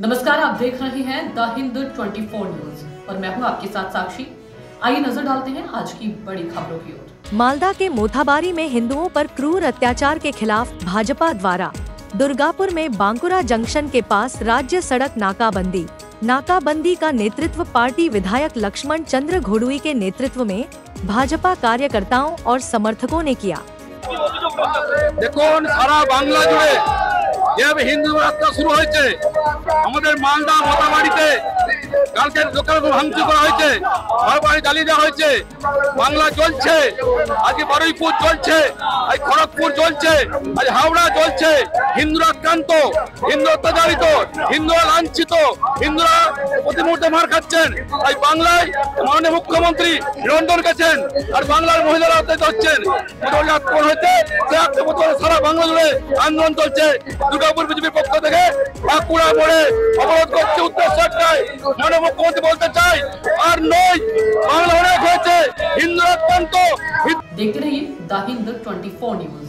नमस्कार, आप देख रहे हैं द हिंद 24 न्यूज और मैं हूं आपके साथ साक्षी। आइए नजर डालते हैं आज की बड़ी खबरों की ओर। मालदा के मोथाबारी में हिंदुओं पर क्रूर अत्याचार के खिलाफ भाजपा द्वारा दुर्गापुर में बांकुरा जंक्शन के पास राज्य सड़क नाकाबंदी का नेतृत्व पार्टी विधायक लक्ष्मण चंद्र घोड़ुई के नेतृत्व में भाजपा कार्यकर्ताओं और समर्थकों ने किया। देखो सारा बांग्ला जुड़े যেভাবে হিন্দু রাস্তা শুরু হয়েছে, আমাদের মালদা মোথাবাড়িতে কালকে দোকান ভাঙচুর করা হয়েছে, ঘরবাড়ি জ্বালিয়ে দেওয়া হয়েছে, বাংলা জ্বলছে, আজকে বারুইপুর জ্বলছে, আজ খড়গপুর জ্বলছে, আজ হাওড়া জ্বলছে। হিন্দুরা আক্রান্ত, হিন্দু অত্যাচারিত, হিন্দুরা লাঞ্ছিত, হিন্দুরা প্রতি মুহূর্তে মার খাচ্ছেন। আজ বাংলায় মাননীয় মুখ্যমন্ত্রী লন্ডন গেছেন আর বাংলার মহিলারা অত্যাচারিত হচ্ছেন। আক্রমণ হয়েছে, সে আক্রমণ সারা বাংলা জুড়ে আন্দোলন চলছে। দুর্গাপুর বিজেপির পক্ষ থেকে বাঁকুড়া মোড়ে অবরোধ করছে উত্তর সরকার। মাননীয় মুখ্যমন্ত্রী বলতে চাই, আর নয়, বাংলা অনেক হয়েছে, হিন্দু আক্রান্ত। देखते रहिए द हिंद 24 न्यूज।